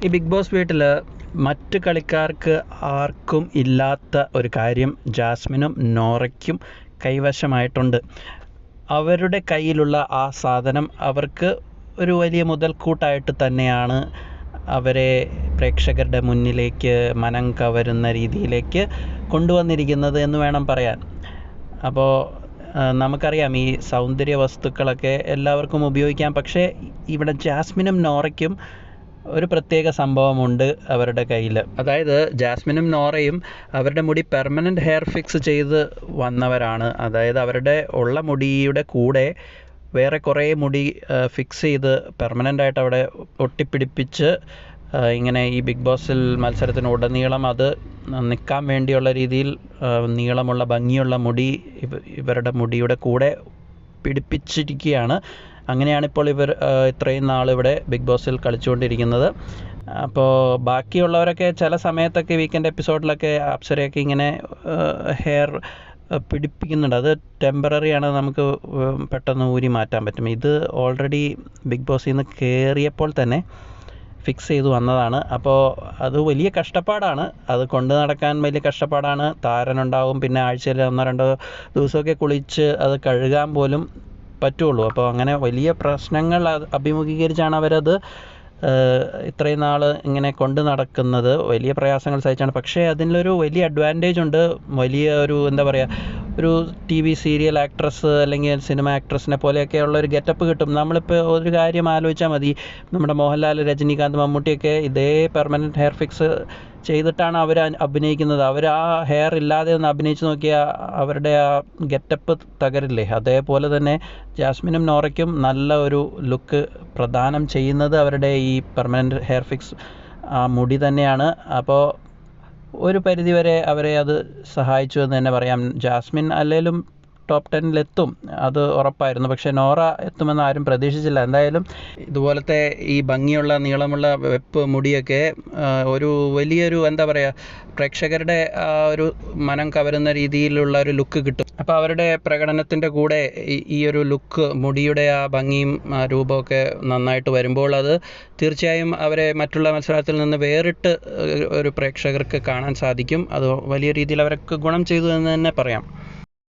ഈ big boss വീട്ടിൽ മറ്റ് കളിക്കാർക്ക് ആർക്കും ഇല്ലാത്ത ഒരു കാര്യം ജാസ്മിനും നോറയ്ക്കും കൈവശമായിട്ടുണ്ട്. അവരുടെ കയ്യിലുള്ള ആ സാധനം അവർക്ക് ഒരു വലിയ മുതൽക്കൂട്ടായിട്ട് തന്നെയാണ് അവരെ പ്രേക്ഷകരുടെ മുന്നിലേക്ക് മനം കവരുന്ന രീതിയിലേക്ക് കൊണ്ടുവന്നിരിക്കുന്നത് എന്ന് വേണം പറയാൻ. അപ്പോൾ നമുക്കറിയാം ഈ സൗന്ദര്യ വസ്തുക്കളൊക്കെ എല്ലാവർക്കും ഉപയോഗിക്കാം. പക്ഷേ ഇവിടെ ജാസ്മിനും നോറയ്ക്കും ഒരു പ്രത്യേക സംഭവമുണ്ട് അവരുടെ കയ്യിൽ. അതായത് ജാസ്മിനും നോറയും അവരുടെ മുടി പെർമനൻറ്റ് ഹെയർ ഫിക്സ് ചെയ്ത് വന്നവരാണ്. അതായത് അവരുടെ ഉള്ള മുടിയുടെ കൂടെ വേറെ കുറേ മുടി ഫിക്സ് ചെയ്ത് പെർമനൻ്റായിട്ട് അവിടെ ഒട്ടിപ്പിടിപ്പിച്ച് ഇങ്ങനെ ഈ ബിഗ് ബോസിൽ മത്സരത്തിനുടനീളം അത് നിൽക്കാൻ വേണ്ടിയുള്ള രീതിയിൽ നീളമുള്ള ഭംഗിയുള്ള മുടി ഇവരുടെ മുടിയുടെ കൂടെ പിടിപ്പിച്ചിരിക്കുകയാണ്. അങ്ങനെയാണിപ്പോൾ ഇവർ ഇത്രയും നാളിവിടെ ബിഗ് ബോസിൽ കളിച്ചുകൊണ്ടിരിക്കുന്നത്. അപ്പോൾ ബാക്കിയുള്ളവരൊക്കെ ചില സമയത്തൊക്കെ വീക്കെൻഡ് എപ്പിസോഡിലൊക്കെ അപ്സരയൊക്കെ ഇങ്ങനെ ഹെയർ പിടിപ്പിക്കുന്നുണ്ട്. അത് ടെമ്പററിയാണ്, നമുക്ക് പെട്ടെന്ന് ഊരി മാറ്റാൻ പറ്റും. ഇത് ഓൾറെഡി ബിഗ് ബോസിൽ നിന്ന് കയറിയപ്പോൾ തന്നെ ഫിക്സ് ചെയ്തു വന്നതാണ്. അപ്പോൾ അത് വലിയ കഷ്ടപ്പാടാണ്, അത് കൊണ്ടു നടക്കാൻ വലിയ കഷ്ടപ്പാടാണ്. താരനുണ്ടാവും, പിന്നെ ആഴ്ചയിൽ 1-2 ദിവസമൊക്കെ കുളിച്ച് അത് കഴുകാൻ പോലും പറ്റുള്ളൂ. അപ്പോൾ അങ്ങനെ വലിയ പ്രശ്നങ്ങൾ അഭിമുഖീകരിച്ചാണ് അവരത് ഇത്രയും നാൾ ഇങ്ങനെ കൊണ്ട് നടക്കുന്നത്. വലിയ പ്രയാസങ്ങൾ സഹിച്ചാണ്. പക്ഷേ അതിലൊരു വലിയ അഡ്വാൻറ്റേജ് ഉണ്ട്. വലിയ ഒരു എന്താ പറയുക, ഒരു TV സീരിയൽ ആക്ട്രസ് അല്ലെങ്കിൽ സിനിമ ആക്ട്രസിനെ പോലെയൊക്കെയുള്ള ഒരു ഗെറ്റപ്പ് കിട്ടും. നമ്മളിപ്പോൾ ഒരു കാര്യം ആലോചിച്ചാൽ മതി, നമ്മുടെ മോഹൻലാൽ, രജനീകാന്ത്, മമ്മൂട്ടിയൊക്കെ ഇതേ പെർമനൻറ്റ് ഹെയർ ഫിക്സ് ചെയ്തിട്ടാണ് അവർ അഭിനയിക്കുന്നത്. അവർ ആ ഹെയർ ഇല്ലാതെ ഒന്ന് അഭിനയിച്ച് നോക്കിയാൽ അവരുടെ ആ ഗെറ്റപ്പ് തകരില്ലേ? അതേപോലെ തന്നെ ജാസ്മിനും നോറയ്ക്കും നല്ല ഒരു ലുക്ക് പ്രദാനം ചെയ്യുന്നത് അവരുടെ ഈ പെർമനൻറ്റ് ഹെയർ ഫിക്സ് ആ മുടി തന്നെയാണ്. അപ്പോൾ ഒരു പരിധിവരെ അവരെ അത് സഹായിച്ചു എന്ന് തന്നെ പറയാം. ജാസ്മിൻ അല്ലെങ്കിലും ടോപ്പ് 10-ലെത്തും, അത് ഉറപ്പായിരുന്നു. പക്ഷേ നോറ എത്തുമെന്ന് ആരും പ്രതീക്ഷിച്ചില്ല. എന്തായാലും ഇതുപോലത്തെ ഈ ഭംഗിയുള്ള നീളമുള്ള വെപ്പ് മുടിയൊക്കെ ഒരു വലിയൊരു എന്താ പറയുക, പ്രേക്ഷകരുടെ ഒരു മനം കവരുന്ന രീതിയിലുള്ള ഒരു ലുക്ക് കിട്ടും. അപ്പോൾ അവരുടെ പ്രകടനത്തിൻ്റെ കൂടെ ഈ ഒരു ലുക്ക്, മുടിയുടെ ആ ഭംഗിയും രൂപമൊക്കെ നന്നായിട്ട് വരുമ്പോൾ അത് തീർച്ചയായും അവരെ മറ്റുള്ള മത്സരത്തിൽ നിന്ന് വേറിട്ട് ഒരു പ്രേക്ഷകർക്ക് കാണാൻ സാധിക്കും. അത് വലിയ രീതിയിൽ അവർക്ക് ഗുണം ചെയ്തു എന്ന് തന്നെ പറയാം.